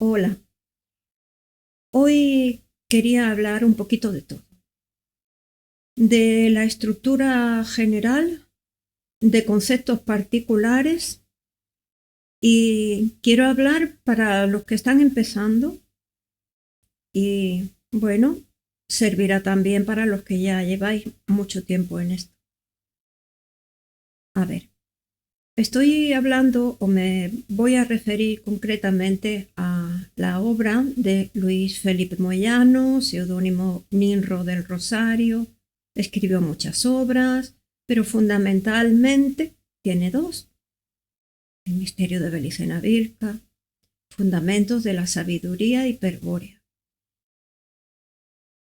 Hola, hoy quería hablar un poquito de todo, de la estructura general, de conceptos particulares y quiero hablar para los que están empezando y bueno, servirá también para los que ya lleváis mucho tiempo en esto. A ver, estoy hablando o me voy a referir concretamente a la obra de Luis Felipe Moyano, seudónimo Ninro del Rosario. Escribió muchas obras, pero fundamentalmente tiene dos: El misterio de Belicena Vilca, Fundamentos de la sabiduría hiperbórea.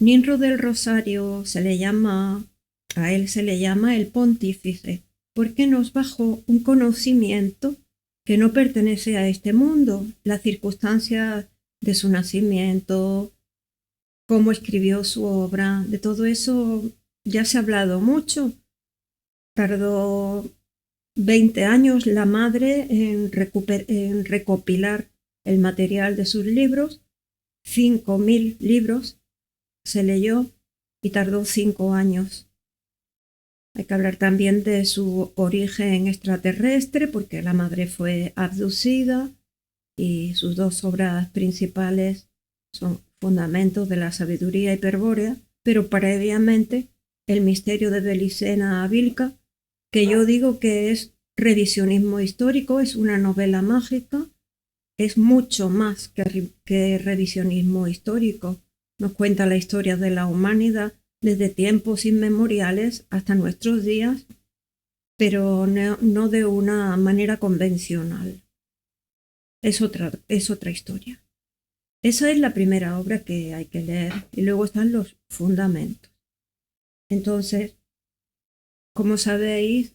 Ninro del Rosario a él se le llama el pontífice, porque nos bajó un conocimiento que no pertenece a este mundo, la circunstancia de su nacimiento, cómo escribió su obra, de todo eso ya se ha hablado mucho. Tardó 20 años la madre en recopilar el material de sus libros, 5.000 libros se leyó y tardó 5 años. Hay que hablar también de su origen extraterrestre, porque la madre fue abducida y sus dos obras principales son Fundamentos de la sabiduría hiperbórea, pero previamente El misterio de Belicena Vilca, que yo digo que es revisionismo histórico, es una novela mágica, es mucho más que revisionismo histórico. Nos cuenta la historia de la humanidad desde tiempos inmemoriales hasta nuestros días, pero no de una manera convencional. Es otra historia. Esa es la primera obra que hay que leer y luego están los fundamentos. Entonces, como sabéis,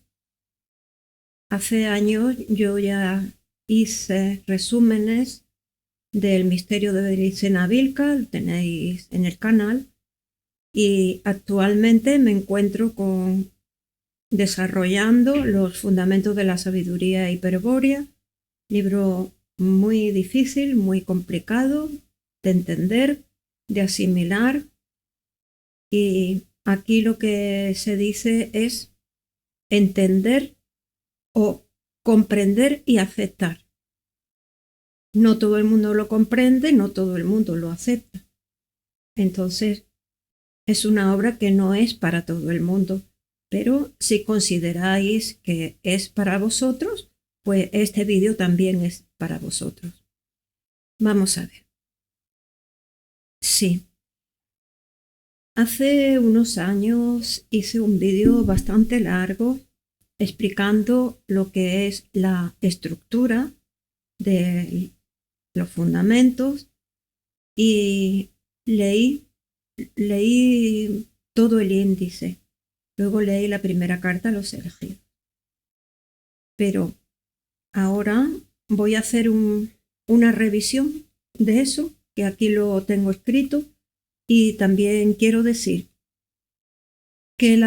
hace años yo ya hice resúmenes del misterio de Belicena Vilca, lo tenéis en el canal, y actualmente me encuentro desarrollando los fundamentos de la sabiduría hiperbórea, libro muy difícil, muy complicado de entender, de asimilar, y aquí lo que se dice es entender o comprender y aceptar. No todo el mundo lo comprende, no todo el mundo lo acepta. Entonces, es una obra que no es para todo el mundo, pero si consideráis que es para vosotros, pues este vídeo también es para vosotros. Vamos a ver. Sí, hace unos años hice un vídeo bastante largo explicando lo que es la estructura de los fundamentos y leí, leí todo el índice. Luego leí la primera carta a los elegidos. Pero ahora voy a hacer una revisión de eso, que aquí lo tengo escrito, y también quiero decir que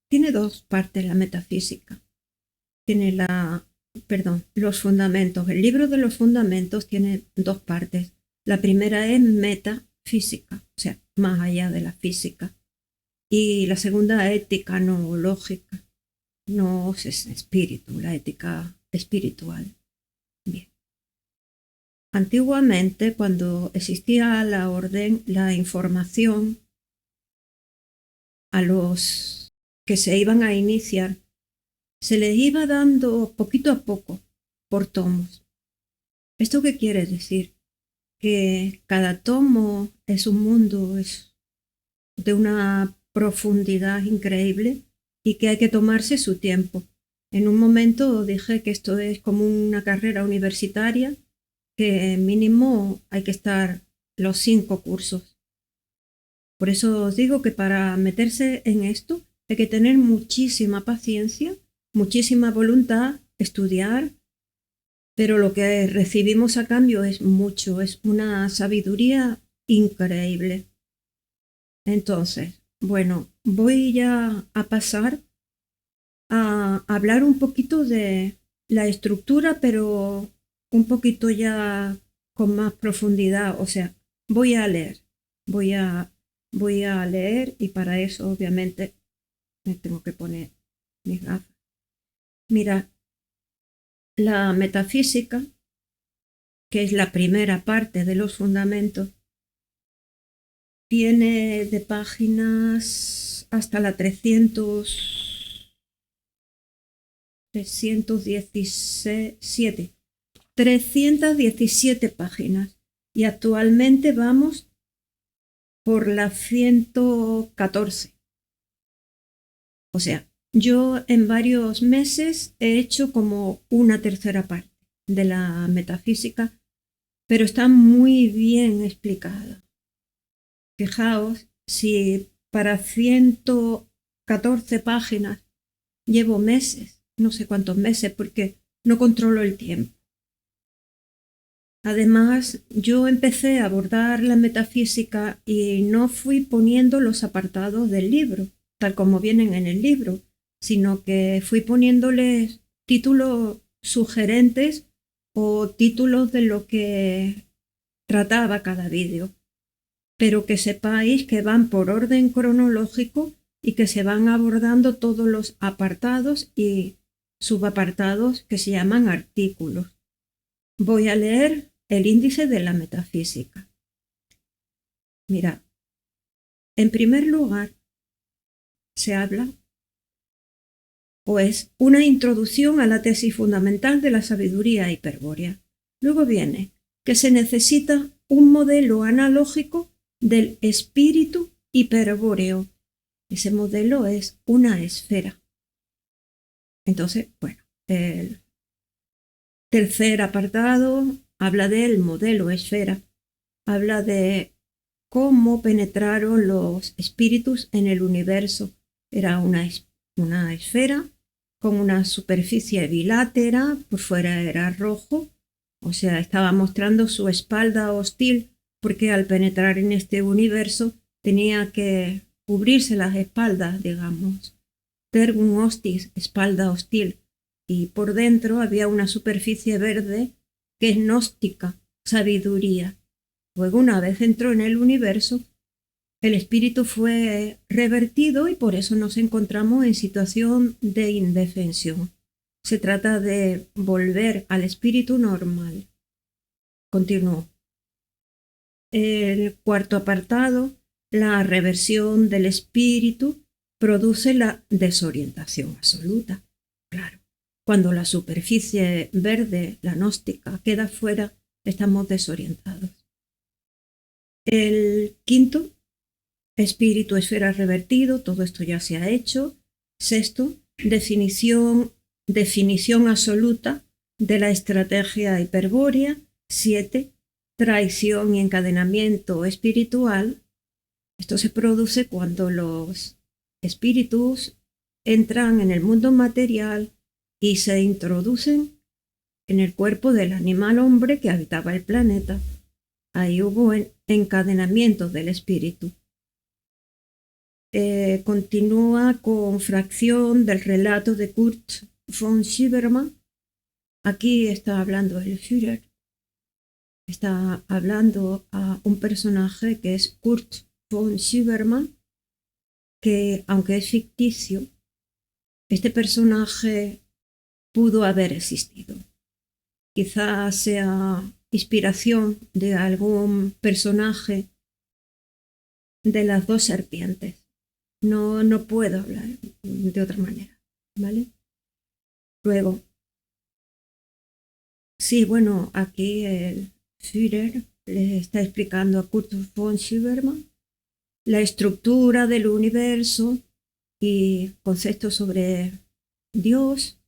tiene dos partes la metafísica. Tiene los fundamentos. El libro de los fundamentos tiene dos partes. La primera es metafísica, o sea, más allá de la física. Y la segunda, ética noológica. No es espíritu, la ética espiritual. Bien. Antiguamente, cuando existía la orden, la información a los que se iban a iniciar se les iba dando poquito a poco por tomos. ¿Esto qué quiere decir? Que cada tomo es un mundo, es de una profundidad increíble y que hay que tomarse su tiempo. En un momento dije que esto es como una carrera universitaria, que mínimo hay que estar los 5 cursos. Por eso os digo que para meterse en esto hay que tener muchísima paciencia, muchísima voluntad, estudiar, pero lo que recibimos a cambio es mucho, es una sabiduría increíble. Entonces, bueno, voy ya a pasar a hablar un poquito de la estructura, pero un poquito ya con más profundidad. O sea, voy a leer y para eso obviamente me tengo que poner mis gafas. Mira, la metafísica, que es la primera parte de los fundamentos, tiene de páginas hasta la 317 páginas, y actualmente vamos por la 114. O sea, yo en varios meses he hecho como una tercera parte de la metafísica, pero está muy bien explicada. Fijaos, si para 114 páginas llevo meses, no sé cuántos meses, porque no controlo el tiempo. Además, yo empecé a abordar la metafísica y no fui poniendo los apartados del libro, tal como vienen en el libro, sino que fui poniéndoles títulos sugerentes o títulos de lo que trataba cada vídeo. Pero que sepáis que van por orden cronológico y que se van abordando todos los apartados y subapartados que se llaman artículos. Voy a leer el índice de la metafísica. Mira, en primer lugar, se habla o es una introducción a la tesis fundamental de la sabiduría hiperbórea. Luego viene que se necesita un modelo analógico del espíritu hiperbóreo. Ese modelo es una esfera. Entonces, bueno, el tercer apartado habla del modelo esfera. Habla de cómo penetraron los espíritus en el universo. Era una esfera con una superficie bilátera, por fuera era rojo, o sea, estaba mostrando su espalda hostil, porque al penetrar en este universo tenía que cubrirse las espaldas, digamos, tergum hostis, espalda hostil, y por dentro había una superficie verde que es gnóstica, sabiduría. Luego, una vez entró en el universo, el espíritu fue revertido y por eso nos encontramos en situación de indefensión. Se trata de volver al espíritu normal. Continuó. El cuarto apartado, la reversión del espíritu produce la desorientación absoluta. Claro, cuando la superficie verde, la gnóstica, queda fuera, estamos desorientados. El quinto, espíritu, esfera, revertido, todo esto ya se ha hecho. Sexto, definición absoluta de la estrategia hiperbórea. 7, traición y encadenamiento espiritual. Esto se produce cuando los espíritus entran en el mundo material y se introducen en el cuerpo del animal hombre que habitaba el planeta. Ahí hubo encadenamiento del espíritu. Continúa con fracción del relato de Kurt von Schiebermann. Aquí está hablando el Führer. Está hablando a un personaje que es Kurt von Schiebermann, que aunque es ficticio, este personaje pudo haber existido. Quizás sea inspiración de algún personaje de las dos serpientes. No puedo hablar de otra manera, ¿vale? Luego, sí, bueno, aquí el Führer le está explicando a Kurt von Schiebermann la estructura del universo y conceptos sobre Dios,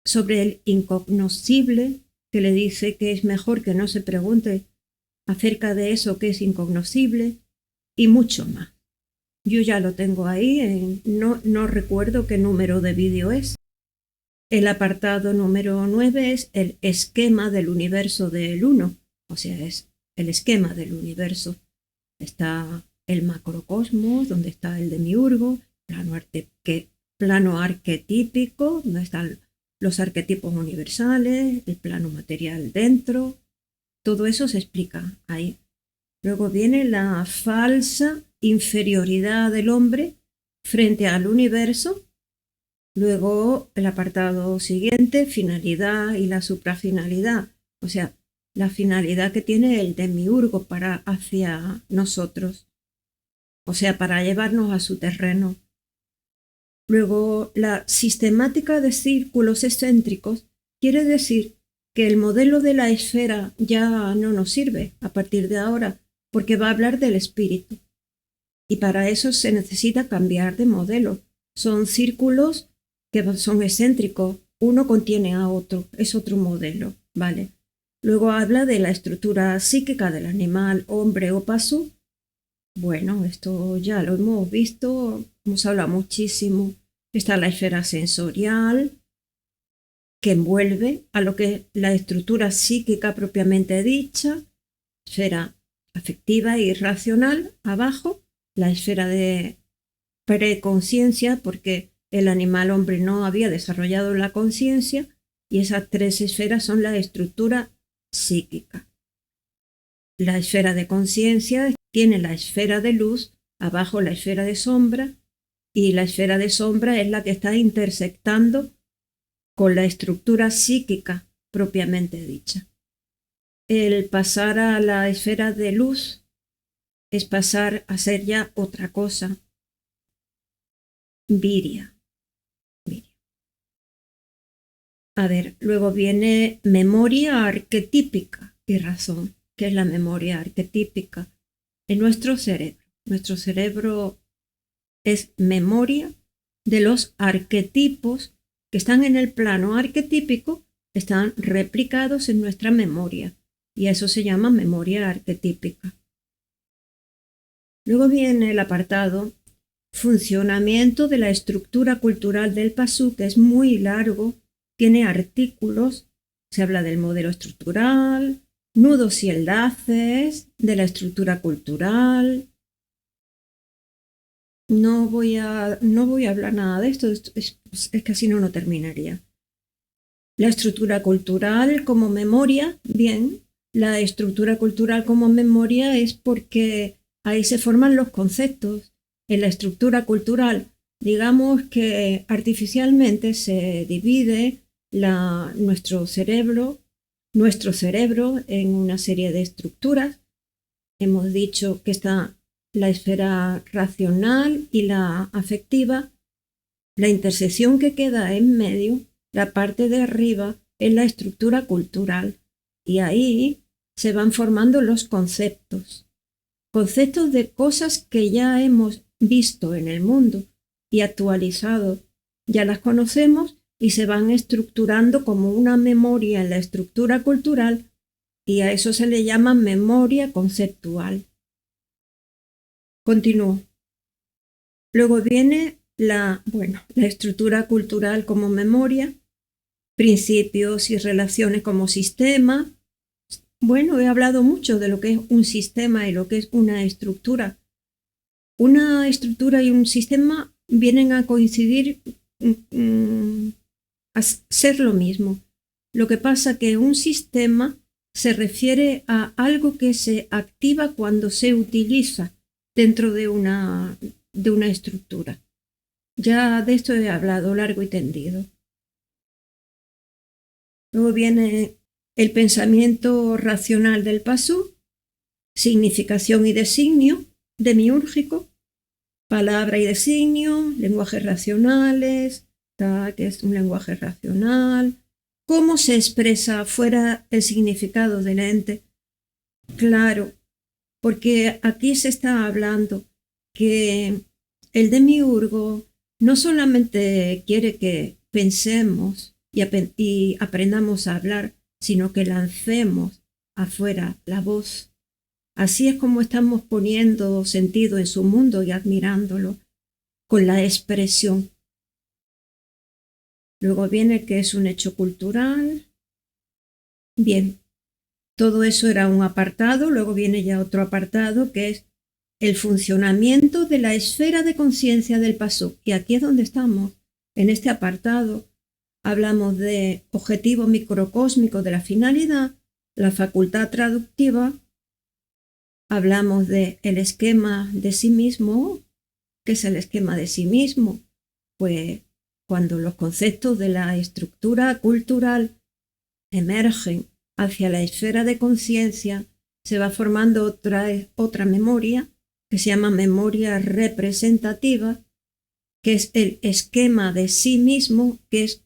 sobre el incognoscible, que le dice que es mejor que no se pregunte acerca de eso que es incognoscible, y mucho más. Yo ya lo tengo ahí, no recuerdo qué número de vídeo es. El apartado número 9 es el esquema del universo del 1, o sea, es el esquema del universo. Está el macrocosmos, donde está el demiurgo, plano arquetípico, donde están los arquetipos universales, el plano material dentro, Todo eso se explica ahí. Luego viene la falsa inferioridad del hombre frente al universo. Luego el apartado siguiente, finalidad y la suprafinalidad. O sea, la finalidad que tiene el demiurgo hacia nosotros. O sea, para llevarnos a su terreno. Luego, la sistemática de círculos excéntricos quiere decir que el modelo de la esfera ya no nos sirve a partir de ahora, porque va a hablar del espíritu. Y para eso se necesita cambiar de modelo. Son círculos que son excéntricos, uno contiene a otro, es otro modelo, ¿vale? Luego habla de la estructura psíquica del animal, hombre o pasú. Bueno, esto ya lo hemos visto, hemos hablado muchísimo. Está la esfera sensorial, que envuelve a lo que es la estructura psíquica propiamente dicha, esfera afectiva y racional, abajo, la esfera de preconciencia, porque el animal hombre no había desarrollado la conciencia, y esas tres esferas son la estructura psíquica. La esfera de conciencia tiene la esfera de luz, abajo la esfera de sombra, y la esfera de sombra es la que está intersectando con la estructura psíquica propiamente dicha. El pasar a la esfera de luz es pasar a ser ya otra cosa. Viria. A ver, luego viene memoria arquetípica y razón. ¿Qué es la memoria arquetípica? En nuestro cerebro es memoria de los arquetipos que están en el plano arquetípico, están replicados en nuestra memoria, y eso se llama memoria arquetípica. Luego viene el apartado funcionamiento de la estructura cultural del pasú, que es muy largo, tiene artículos, se habla del modelo estructural, nudos y enlaces, de la estructura cultural. No voy a hablar nada de esto, es que así no terminaría. La estructura cultural como memoria, bien, la estructura cultural como memoria es porque ahí se forman los conceptos. En la estructura cultural, digamos que artificialmente se divide nuestro cerebro en una serie de estructuras. Hemos dicho que está la esfera racional y la afectiva. La intersección que queda en medio, la parte de arriba, es la estructura cultural, y ahí se van formando los conceptos de cosas que ya hemos visto en el mundo y actualizado. Ya las conocemos y se van estructurando como una memoria en la estructura cultural, y a eso se le llama memoria conceptual. Continúo. Luego viene la estructura cultural como memoria, principios y relaciones como sistema. Bueno, he hablado mucho de lo que es un sistema y lo que es una estructura. Una estructura y un sistema vienen a coincidir, a ser lo mismo. Lo que pasa que un sistema se refiere a algo que se activa cuando se utiliza dentro de una estructura. Ya de esto he hablado largo y tendido. Luego viene el pensamiento racional del pasú, significación y designio, demiúrgico, palabra y designio, lenguajes racionales, que es un lenguaje racional, cómo se expresa fuera el significado del ente. Claro, porque aquí se está hablando que el demiurgo no solamente quiere que pensemos y aprendamos a hablar, sino que lancemos afuera la voz. Así es como estamos poniendo sentido en su mundo y admirándolo con la expresión. Luego viene que es un hecho cultural. Bien, todo eso era un apartado. Luego viene ya otro apartado que es el funcionamiento de la esfera de conciencia del pasú. Y aquí es donde estamos. En este apartado hablamos de objetivo microcósmico de la finalidad la facultad traductiva, hablamos del esquema de sí mismo. ¿Qué es el esquema de sí mismo? Pues cuando los conceptos de la estructura cultural emergen hacia la esfera de conciencia, se va formando otra memoria que se llama memoria representativa, que es el esquema de sí mismo, que es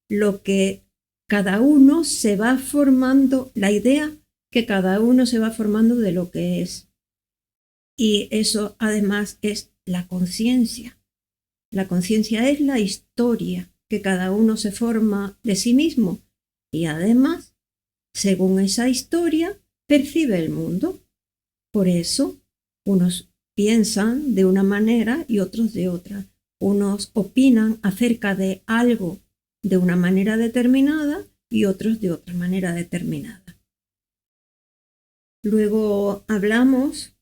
lo que cada uno se va formando, la idea que cada uno se va formando de lo que es. Y eso además es la conciencia. La conciencia es la historia que cada uno se forma de sí mismo y además, según esa historia, percibe el mundo. Por eso, unos piensan de una manera y otros de otra. Unos opinan acerca de algo de una manera determinada y otros de otra manera determinada. Luego hablamos,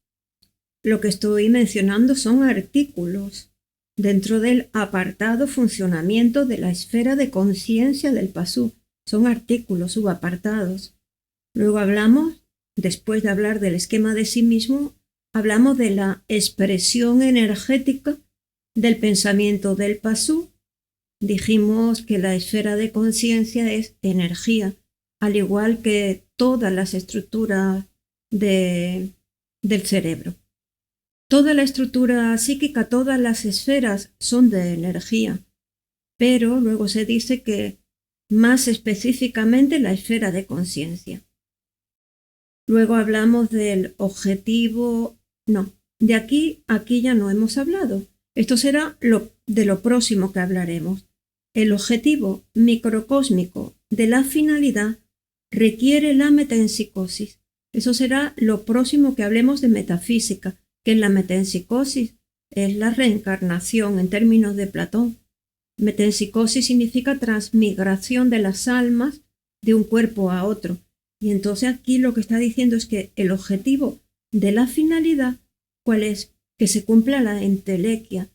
lo que estoy mencionando son artículos dentro del apartado funcionamiento de la esfera de conciencia del Pasú. Son artículos subapartados. Luego hablamos, después de hablar del esquema de sí mismo, hablamos de la expresión energética del pensamiento del Pasú. Dijimos que la esfera de conciencia es energía, al igual que todas las estructuras del cerebro. Toda la estructura psíquica, todas las esferas son de energía, pero luego se dice que más específicamente la esfera de conciencia. Luego hablamos del objetivo, no, de aquí ya no hemos hablado. Esto será de lo próximo que hablaremos. El objetivo microcósmico de la finalidad requiere la metempsicosis. Eso será lo próximo que hablemos de metafísica, que en la metempsicosis es la reencarnación en términos de Platón. Metempsicosis significa transmigración de las almas de un cuerpo a otro. Y entonces aquí lo que está diciendo es que el objetivo de la finalidad, ¿cuál es? Que se cumpla la entelequia.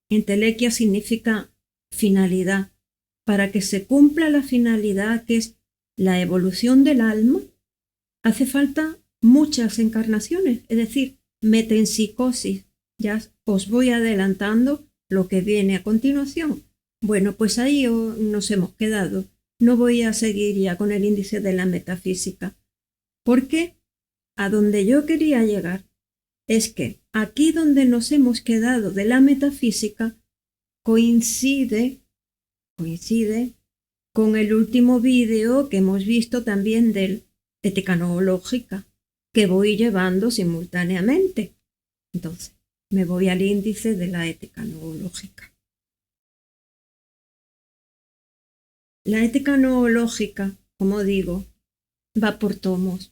Entelequia significa finalidad. Para que se cumpla la finalidad, que es la evolución del alma, hace falta muchas encarnaciones, es decir, metempsicosis. Ya os voy adelantando lo que viene a continuación. Bueno, pues ahí nos hemos quedado. No voy a seguir ya con el índice de la metafísica, porque a donde yo quería llegar es que aquí donde nos hemos quedado de la metafísica coincide con el último vídeo que hemos visto también del ética noológica, que voy llevando simultáneamente. Entonces, me voy al índice de la ética noológica. La ética noológica, como digo, va por tomos,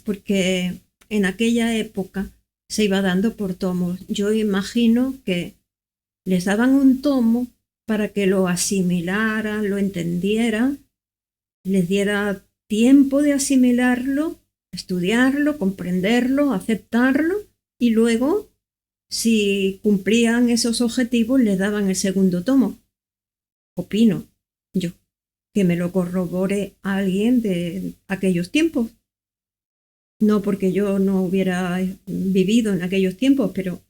porque en aquella época se iba dando por tomos. Yo imagino que les daban un tomo para que lo asimilaran, lo entendieran, les diera tiempo de asimilarlo, estudiarlo, comprenderlo, aceptarlo, y luego, si cumplían esos objetivos, les daban el segundo tomo. Opino yo, que me lo corrobore alguien de aquellos tiempos. No porque yo no hubiera vivido en aquellos tiempos, pero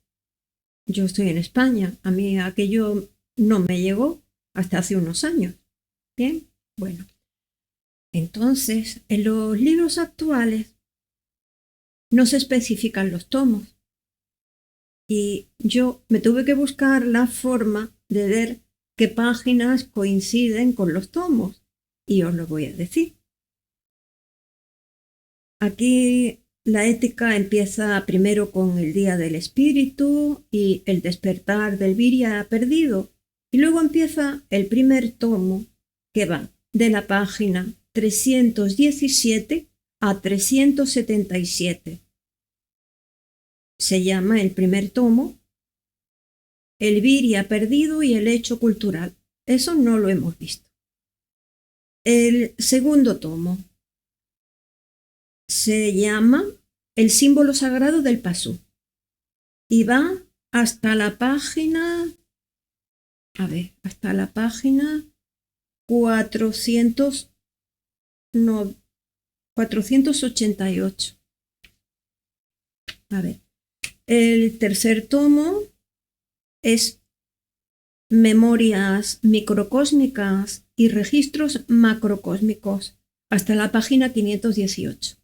yo estoy en España. A mí aquello no me llegó hasta hace unos años. Bien, bueno. Entonces, en los libros actuales no se especifican los tomos. Y yo me tuve que buscar la forma de ver qué páginas coinciden con los tomos. Y os lo voy a decir. Aquí la ética empieza primero con el Día del Espíritu y el despertar del Virya perdido, y luego empieza el primer tomo, que va de la página 317 a 377. Se llama el primer tomo El Virya perdido y el hecho cultural. Eso no lo hemos visto. El segundo tomo se llama El símbolo sagrado del Pasú y va hasta la página, hasta la página 400, no, 488. A ver, el tercer tomo es Memorias microcósmicas y registros macrocósmicos, hasta la página 518.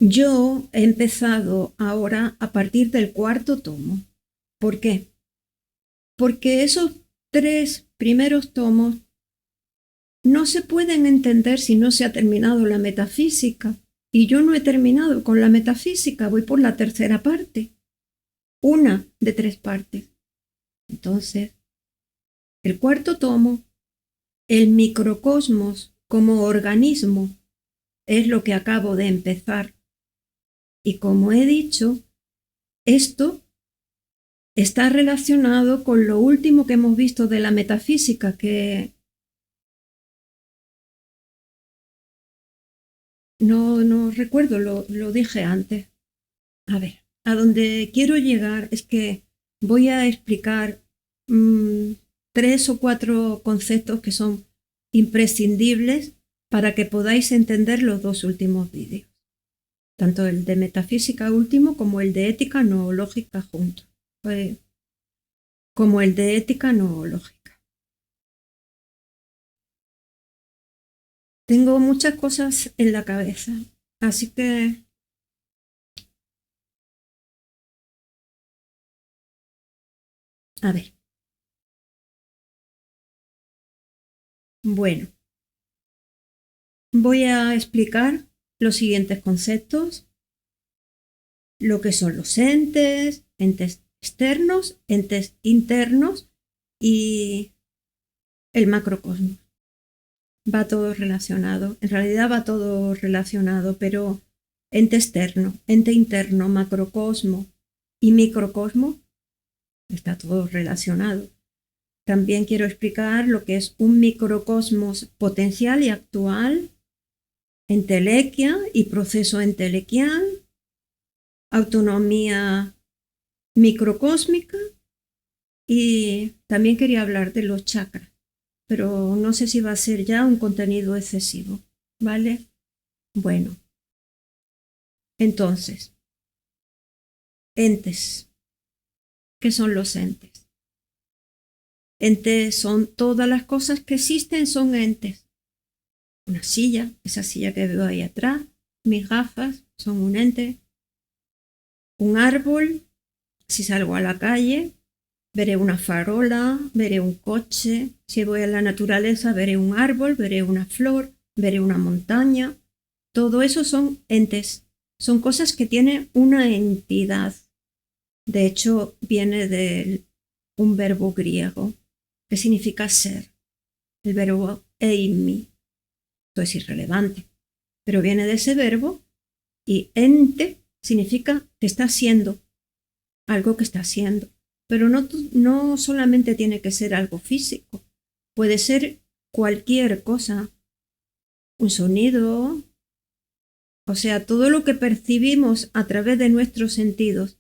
Yo he empezado ahora a partir del cuarto tomo. ¿Por qué? Porque esos 3 primeros tomos no se pueden entender si no se ha terminado la metafísica. Y yo no he terminado con la metafísica, voy por la tercera parte. Una de 3 partes. Entonces, el cuarto tomo, el microcosmos como organismo, es lo que acabo de empezar. Y como he dicho, esto está relacionado con lo último que hemos visto de la metafísica, que no recuerdo, lo dije antes. A ver, a donde quiero llegar es que voy a explicar 3 o 4 conceptos que son imprescindibles para que podáis entender los 2 últimos vídeos, tanto el de metafísica último como el de ética noológica juntos, como el de ética noológica. Tengo muchas cosas en la cabeza, así que a ver. Bueno, voy a explicar los siguientes conceptos: lo que son los entes externos, entes internos y el macrocosmos. Va todo relacionado, en realidad va todo relacionado, pero ente externo, ente interno, macrocosmo y microcosmo, está todo relacionado. También quiero explicar lo que es un microcosmos potencial y actual, entelequia y proceso entelequial, autonomía microcósmica, y también quería hablar de los chakras, pero no sé si va a ser ya un contenido excesivo, ¿vale? Bueno, entonces, entes. ¿Qué son los entes? Entes son todas las cosas que existen, son entes. Una silla, esa silla que veo ahí atrás, mis gafas son un ente. Un árbol, si salgo a la calle, veré una farola, veré un coche. Si voy a la naturaleza, veré un árbol, veré una flor, veré una montaña. Todo eso son entes, son cosas que tienen una entidad. De hecho, viene de un verbo griego que significa ser, el verbo eimi. Esto es irrelevante, pero viene de ese verbo, y ente significa que está haciendo, algo que está haciendo. Pero no solamente tiene que ser algo físico, puede ser cualquier cosa, un sonido, o sea, todo lo que percibimos a través de nuestros sentidos,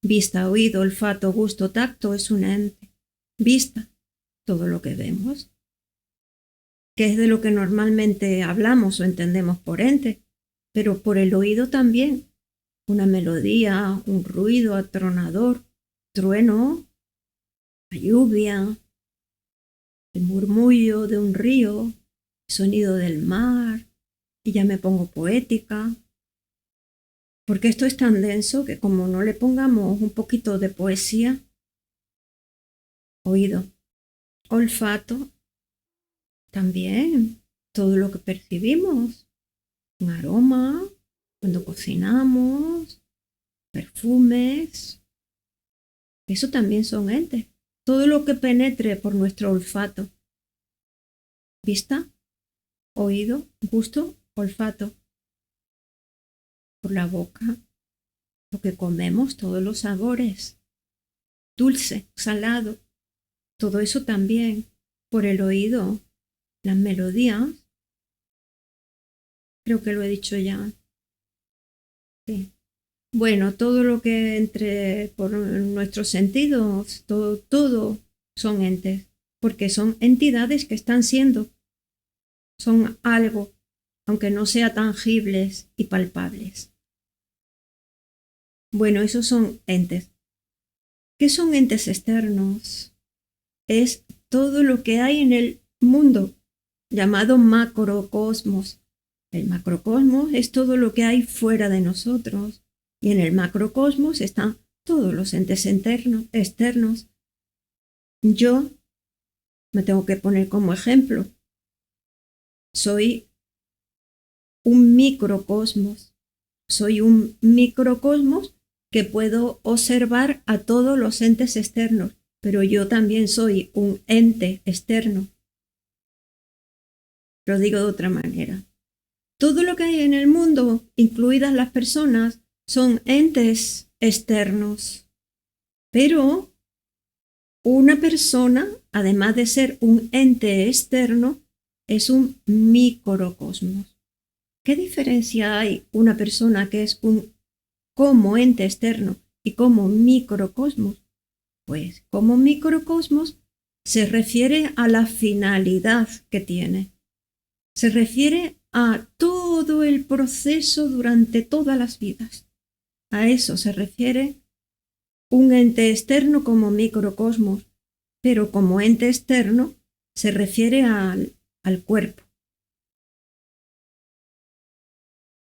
vista, oído, olfato, gusto, tacto, es un ente. Vista, todo lo que vemos, que es de lo que normalmente hablamos o entendemos por ente, pero por el oído también. Una melodía, un ruido atronador, trueno, la lluvia, el murmullo de un río, el sonido del mar, y ya me pongo poética, porque esto es tan denso que como no le pongamos un poquito de poesía, oído, olfato, también todo lo que percibimos, un aroma, cuando cocinamos, perfumes, eso también son entes. Todo lo que penetre por nuestro olfato, vista, oído, gusto, olfato, por la boca, lo que comemos, todos los sabores, dulce, salado, todo eso también, por el oído, las melodías, creo que lo he dicho ya. Sí. Bueno, todo lo que entre por nuestros sentidos, todo son entes, porque son entidades que están siendo, son algo. aunque no sean tangibles y palpables. Bueno, esos son entes. ¿Qué son entes externos? Es todo lo que hay en el mundo, llamado macrocosmos. El macrocosmos es todo lo que hay fuera de nosotros, y en el macrocosmos están todos los entes externos. Yo me tengo que poner como ejemplo. Soy un microcosmos. Soy un microcosmos que puedo observar a todos los entes externos, pero yo también soy un ente externo. Lo digo de otra manera. Todo lo que hay en el mundo, incluidas las personas, son entes externos. Pero una persona, además de ser un ente externo, es un microcosmos. ¿Qué diferencia hay una persona que es un como ente externo y como microcosmos? Pues como microcosmos se refiere a la finalidad que tiene. Se refiere a todo el proceso durante todas las vidas. A eso se refiere un ente externo como microcosmos, pero como ente externo se refiere al cuerpo.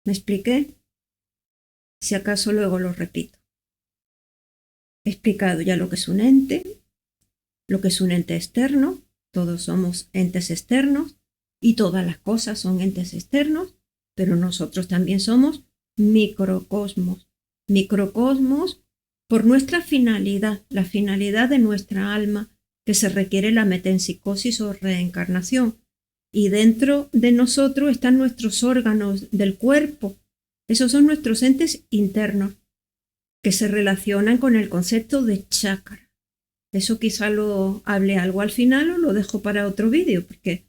¿Me expliqué? Si acaso luego lo repito. He explicado ya lo que es un ente, lo que es un ente externo, todos somos entes externos y todas las cosas son entes externos, pero nosotros también somos microcosmos. Microcosmos por nuestra finalidad, la finalidad de nuestra alma, que se requiere la metempsicosis o reencarnación. Y dentro de nosotros están nuestros órganos del cuerpo. Esos son nuestros entes internos, que se relacionan con el concepto de chakra. Eso quizá lo hable algo al final o lo dejo para otro vídeo, porque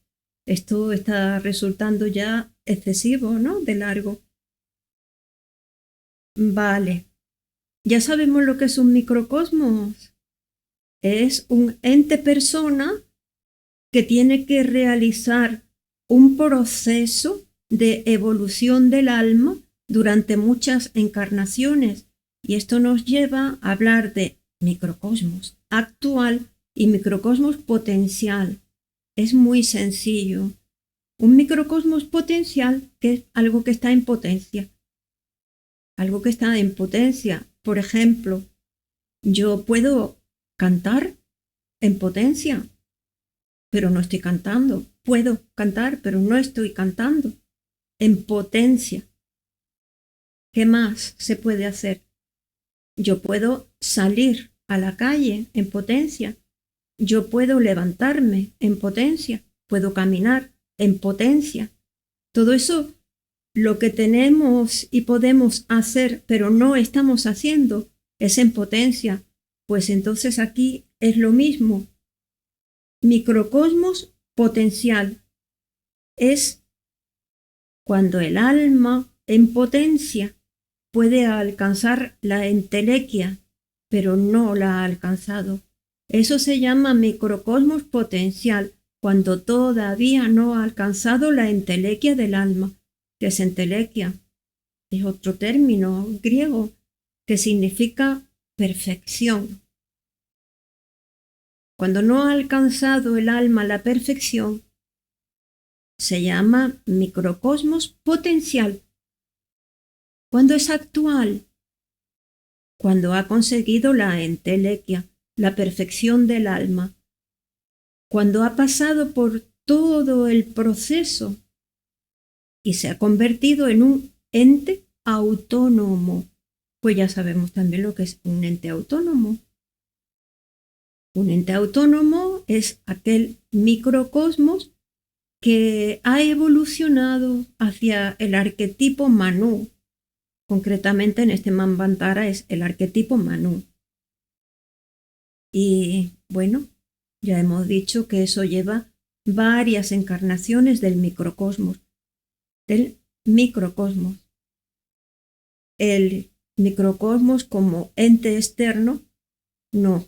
esto está resultando ya excesivo, ¿no? De largo. Vale. Ya sabemos lo que es un microcosmos. Es un ente persona que tiene que realizar un proceso de evolución del alma durante muchas encarnaciones. Y esto nos lleva a hablar de microcosmos actual y microcosmos potencial. Es muy sencillo. Un microcosmos potencial, que es algo que está en potencia. Algo que está en potencia. Por ejemplo, yo puedo cantar en potencia, pero no estoy cantando. Puedo cantar, pero no estoy cantando. En potencia. ¿Qué más se puede hacer? Yo puedo salir a la calle en potencia. Yo puedo levantarme en potencia. Puedo caminar en potencia. Todo eso, lo que tenemos y podemos hacer, pero no estamos haciendo, es en potencia. Pues entonces aquí es lo mismo. Microcosmos potencial es cuando el alma en potencia puede alcanzar la entelequia, pero no la ha alcanzado. Eso se llama microcosmos potencial, cuando todavía no ha alcanzado la entelequia del alma, que es entelequia. Es otro término griego que significa perfección. Cuando no ha alcanzado el alma la perfección, se llama microcosmos potencial. ¿Cuándo es actual? Cuando ha conseguido la entelequia, la perfección del alma. Cuando ha pasado por todo el proceso y se ha convertido en un ente autónomo. Pues ya sabemos también lo que es un ente autónomo. Un ente autónomo es aquel microcosmos que ha evolucionado hacia el arquetipo Manu. Concretamente en este Manvantara es el arquetipo Manu. Y bueno, ya hemos dicho que eso lleva varias encarnaciones del microcosmos. Del microcosmos. El microcosmos como ente externo, no,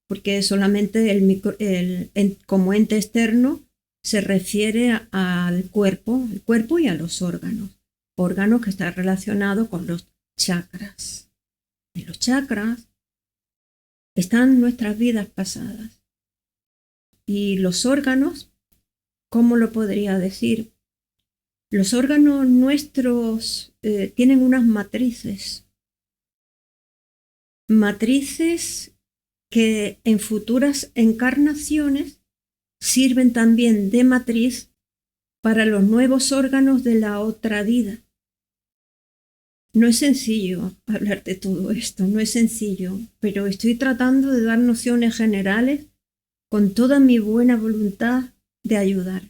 porque solamente como ente externo se refiere al cuerpo y a los órganos que están relacionados con los chakras. En los chakras están nuestras vidas pasadas. Y los órganos, ¿cómo lo podría decir? Los órganos nuestros tienen unas matrices que en futuras encarnaciones sirven también de matriz para los nuevos órganos de la otra vida. No es sencillo hablar de todo esto, no es sencillo, pero estoy tratando de dar nociones generales con toda mi buena voluntad de ayudar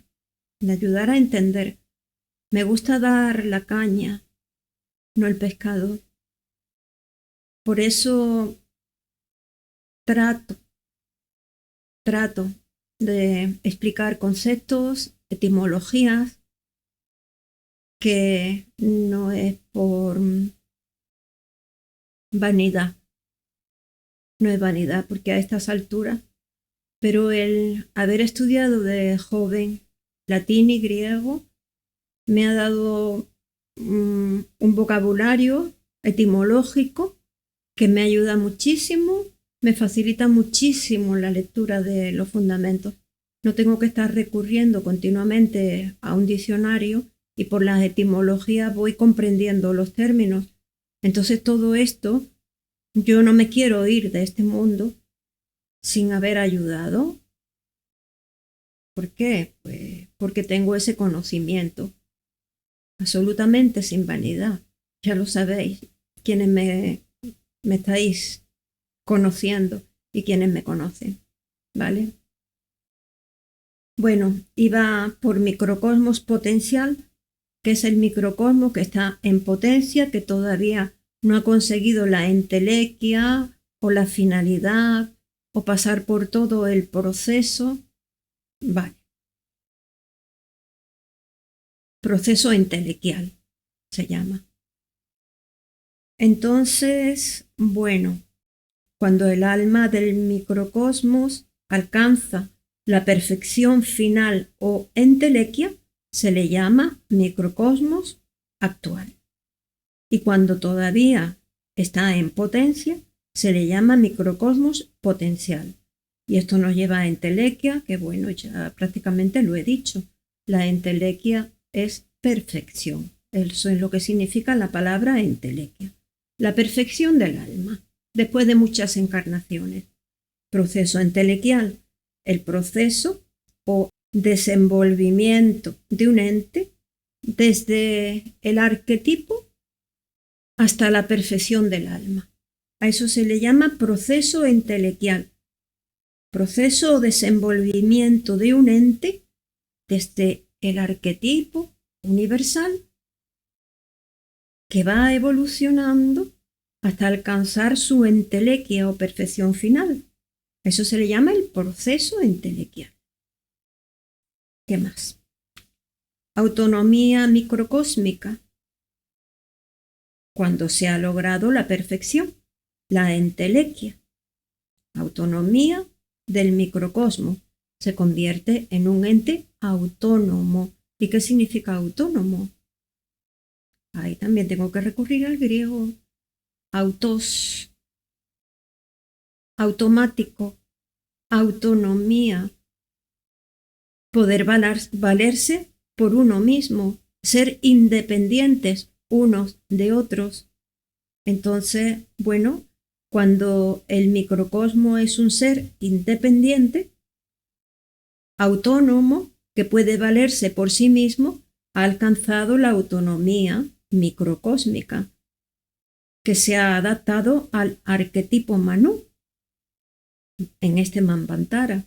a entender. Me gusta dar la caña, no el pescado. Por eso trato de explicar conceptos, etimologías, que no es por vanidad, no es vanidad, porque a estas alturas, pero el haber estudiado de joven latín y griego me ha dado un vocabulario etimológico que me ayuda muchísimo, me facilita muchísimo la lectura de los fundamentos. No tengo que estar recurriendo continuamente a un diccionario y por las etimologías voy comprendiendo los términos. Entonces todo esto, yo no me quiero ir de este mundo sin haber ayudado. ¿Por qué? Pues porque tengo ese conocimiento, absolutamente sin vanidad. Ya lo sabéis, quienes me estáis conociendo y quienes me conocen, ¿vale? Bueno, iba por microcosmos potencial, que es el microcosmos que está en potencia, que todavía no ha conseguido la entelequia o la finalidad o pasar por todo el proceso. Vale. Proceso entelequial se llama. Entonces, bueno, cuando el alma del microcosmos alcanza la perfección final o entelequia, se le llama microcosmos actual. Y cuando todavía está en potencia, se le llama microcosmos potencial. Y esto nos lleva a entelequia, que bueno, ya prácticamente lo he dicho. La entelequia es perfección. Eso es lo que significa la palabra entelequia. La perfección del alma, después de muchas encarnaciones. Proceso entelequial, el proceso o desenvolvimiento de un ente desde el arquetipo hasta la perfección del alma. A eso se le llama proceso entelequial. Proceso o desenvolvimiento de un ente desde el arquetipo universal que va evolucionando hasta alcanzar su entelequia o perfección final. Eso se le llama el proceso entelequial. ¿Qué más? Autonomía microcósmica. Cuando se ha logrado la perfección, la entelequia. Autonomía del microcosmos. Se convierte en un ente autónomo. ¿Y qué significa autónomo? Ahí también tengo que recurrir al griego. Autos, automático, autonomía, poder valerse por uno mismo, ser independientes unos de otros. Entonces, bueno, cuando el microcosmo es un ser independiente, autónomo, que puede valerse por sí mismo, ha alcanzado la autonomía microcósmica, que se ha adaptado al arquetipo Manu en este Manvantara.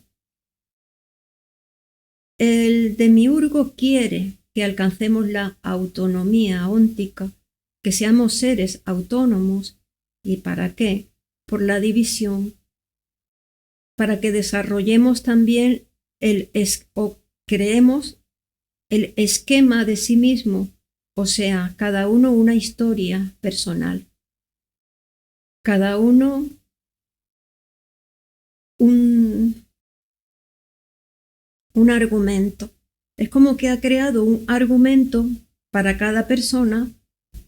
El demiurgo quiere que alcancemos la autonomía óntica, que seamos seres autónomos. ¿Y para qué? Por la división, para que desarrollemos también creemos el esquema de sí mismo, o sea, cada uno una historia personal, cada uno un argumento, Es como que ha creado un argumento para cada persona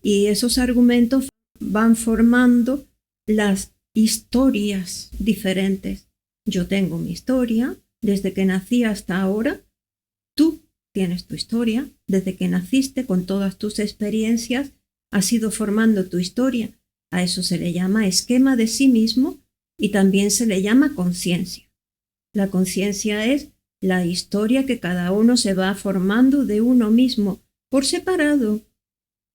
y esos argumentos van formando las historias diferentes. Yo tengo mi historia desde que nací hasta ahora. Tú tienes tu historia desde que naciste con todas tus experiencias. Has ido formando tu historia. A eso se le llama esquema de sí mismo y también se le llama conciencia. La conciencia es la historia que cada uno se va formando de uno mismo por separado.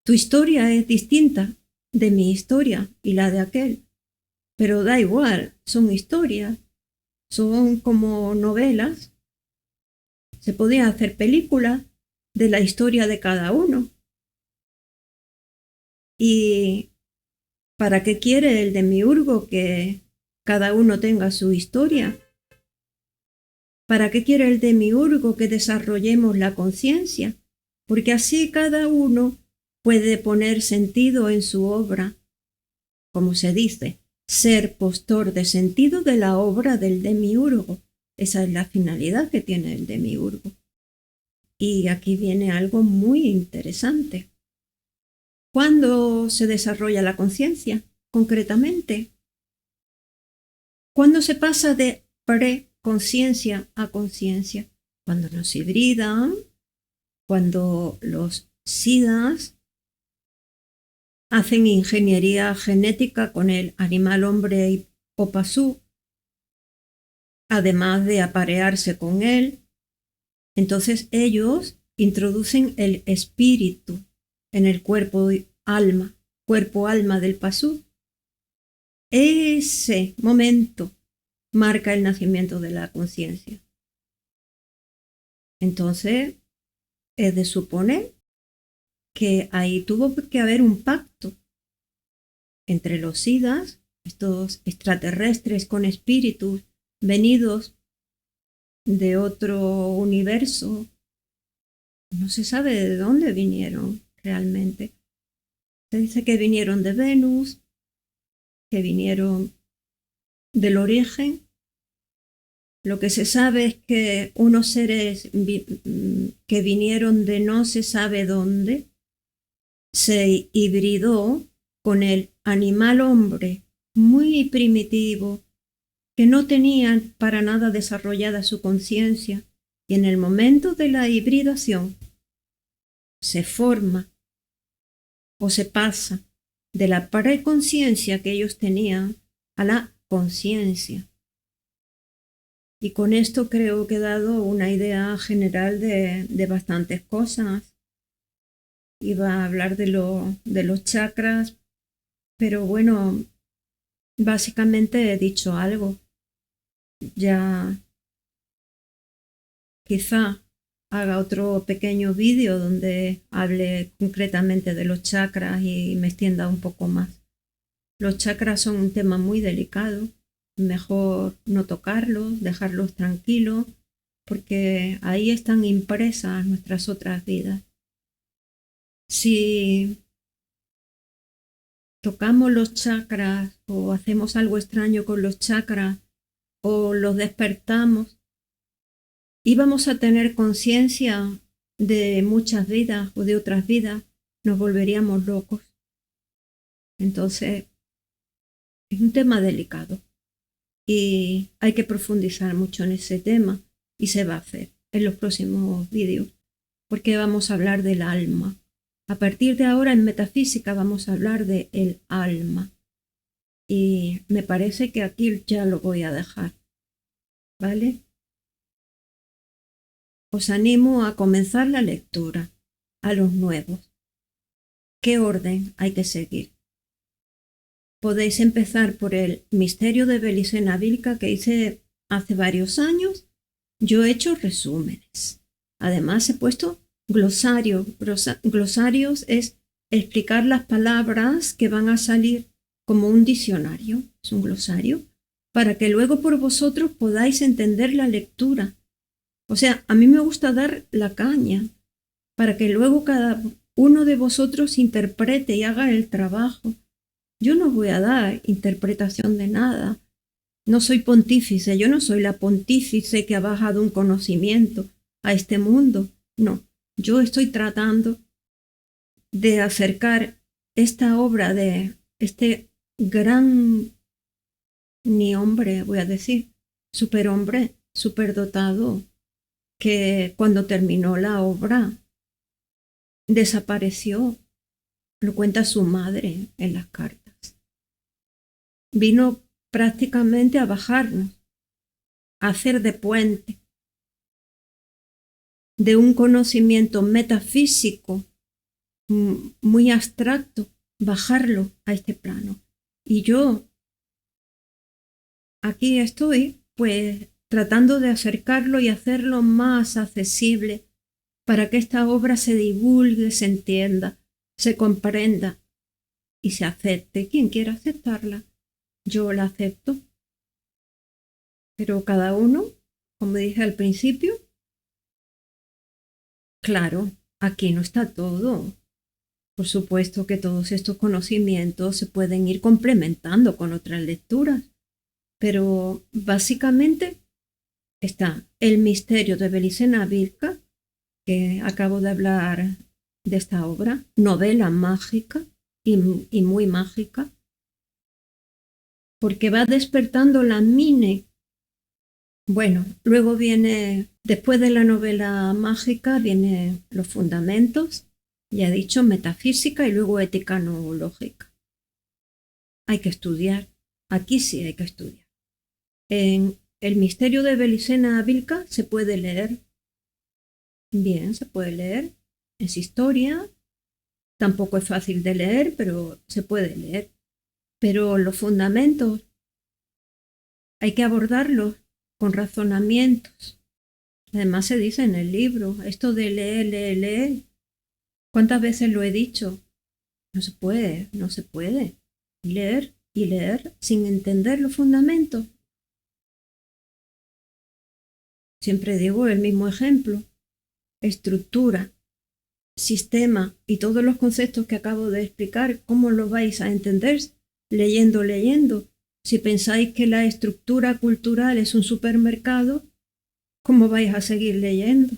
Tu historia es distinta de mi historia y la de aquel, pero da igual, son historias, son como novelas. Se podía hacer películas de la historia de cada uno. ¿Y para qué quiere el demiurgo que cada uno tenga su historia? ¿Para qué quiere el demiurgo que desarrollemos la conciencia? Porque así cada uno puede poner sentido en su obra, como se dice, ser postor de sentido de la obra del demiurgo. Esa es la finalidad que tiene el demiurgo. Y aquí viene algo muy interesante. ¿Cuándo se desarrolla la conciencia, concretamente? ¿Cuándo se pasa de preconciencia a conciencia? Cuando nos hibridan, cuando los siddhas hacen ingeniería genética con el animal hombre o pasú, además de aparearse con él. Entonces ellos introducen el espíritu en el cuerpo-alma del pasú. Ese momento marca el nacimiento de la conciencia. Entonces, es de suponer que ahí tuvo que haber un pacto entre los siddhas, estos extraterrestres con espíritus venidos de otro universo. No se sabe de dónde vinieron realmente. Se dice que vinieron de Venus, que vinieron del origen. Lo que se sabe es que unos seres que vinieron de no se sabe dónde, se hibridó con el animal hombre muy primitivo, que no tenía para nada desarrollada su conciencia, y en el momento de la hibridación se forma o se pasa de la preconciencia que ellos tenían a la conciencia. Y con esto creo que he dado una idea general de bastantes cosas. Iba a hablar de los chakras, pero bueno, básicamente he dicho algo. Ya quizá haga otro pequeño vídeo donde hable concretamente de los chakras y me extienda un poco más. Los chakras son un tema muy delicado. Mejor no tocarlos, dejarlos tranquilos, porque ahí están impresas nuestras otras vidas. Si tocamos los chakras o hacemos algo extraño con los chakras o los despertamos, íbamos a tener conciencia de muchas vidas o de otras vidas, nos volveríamos locos. Entonces, es un tema delicado. Y hay que profundizar mucho en ese tema y se va a hacer en los próximos vídeos porque vamos a hablar del alma. A partir de ahora en metafísica vamos a hablar del alma y me parece que aquí ya lo voy a dejar, ¿vale? Os animo a comenzar la lectura a los nuevos. ¿Qué orden hay que seguir? Podéis empezar por el misterio de Belicena Vilca que hice hace varios años. Yo he hecho resúmenes. Además he puesto glosarios. Glosarios es explicar las palabras que van a salir como un diccionario. Es un glosario para que luego por vosotros podáis entender la lectura. O sea, a mí me gusta dar la caña para que luego cada uno de vosotros interprete y haga el trabajo. Yo no voy a dar interpretación de nada. No soy pontífice, yo no soy la pontífice que ha bajado un conocimiento a este mundo. No, yo estoy tratando de acercar esta obra de este gran ni hombre, voy a decir, superhombre, superdotado, que cuando terminó la obra desapareció. Lo cuenta su madre en las cartas. Vino prácticamente a bajarnos, a hacer de puente, de un conocimiento metafísico muy abstracto, bajarlo a este plano. Y yo aquí estoy, pues, tratando de acercarlo y hacerlo más accesible para que esta obra se divulgue, se entienda, se comprenda y se acepte. Quien quiera aceptarla, yo la acepto. Pero cada uno, como dije al principio, claro, aquí no está todo. Por supuesto que todos estos conocimientos se pueden ir complementando con otras lecturas, pero básicamente está El misterio de Belicena Vilca, que acabo de hablar de esta obra, novela mágica y muy mágica, porque va despertando la mine. Bueno, luego viene, después de la novela mágica, vienen los fundamentos, ya he dicho, metafísica y luego ética noológica. Hay que estudiar, aquí sí hay que estudiar. En El misterio de Belicena Vilca se puede leer, bien, se puede leer, es historia, tampoco es fácil de leer, pero se puede leer. Pero los fundamentos hay que abordarlos con razonamientos. Además se dice en el libro, esto de leer. ¿Cuántas veces lo he dicho? No se puede, no se puede. Leer y leer sin entender los fundamentos. Siempre digo el mismo ejemplo. Estructura, sistema y todos los conceptos que acabo de explicar, ¿cómo los vais a entender? Leyendo. Si pensáis que la estructura cultural es un supermercado, ¿cómo vais a seguir leyendo?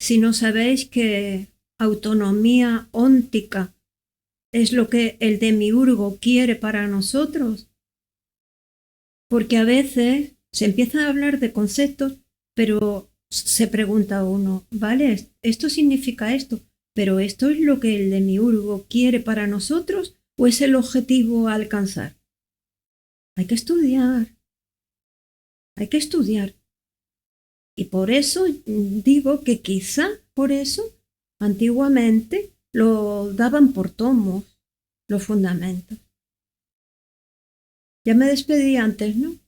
Si no sabéis que autonomía óntica es lo que el demiurgo quiere para nosotros, porque a veces se empieza a hablar de conceptos, pero se pregunta uno, vale, esto significa esto, pero ¿esto es lo que el demiurgo quiere para nosotros o es el objetivo a alcanzar? Hay que estudiar, hay que estudiar. Y por eso digo que quizá por eso antiguamente lo daban por tomos, los fundamentos. Ya me despedí antes, ¿no?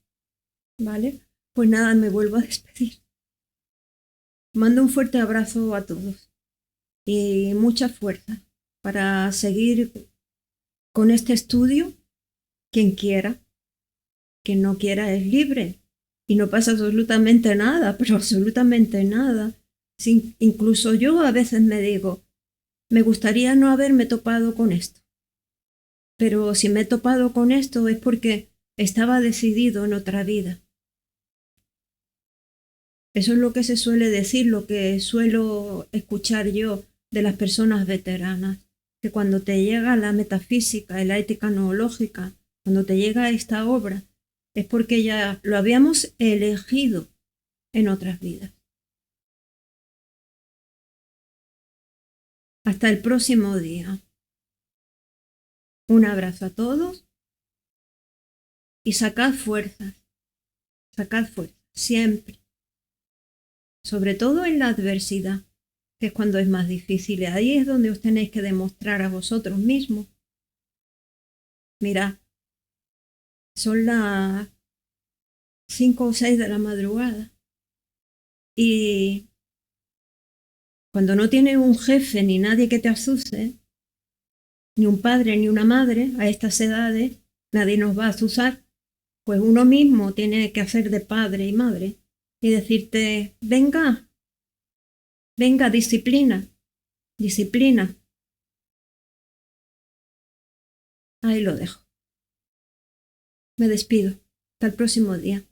¿Vale? Pues nada, me vuelvo a despedir. Mando un fuerte abrazo a todos y mucha fuerza para seguir con este estudio. Quien quiera, quien no quiera es libre y no pasa absolutamente nada, pero absolutamente nada. Incluso yo a veces me digo, me gustaría no haberme topado con esto, pero si me he topado con esto es porque estaba decidido en otra vida. Eso es lo que se suele decir, lo que suelo escuchar yo de las personas veteranas, que cuando te llega la metafísica y la ética noológica, cuando te llega esta obra, es porque ya lo habíamos elegido en otras vidas. Hasta el próximo día. Un abrazo a todos y sacad fuerzas, siempre, sobre todo en la adversidad, que es cuando es más difícil. Ahí es donde os tenéis que demostrar a vosotros mismos. Mirad, son las 5 o 6 de la madrugada y cuando no tienes un jefe ni nadie que te azuse, ni un padre ni una madre a estas edades, nadie nos va a azuzar, pues uno mismo tiene que hacer de padre y madre y decirte, venga, disciplina. Ahí lo dejo. Me despido. Hasta el próximo día.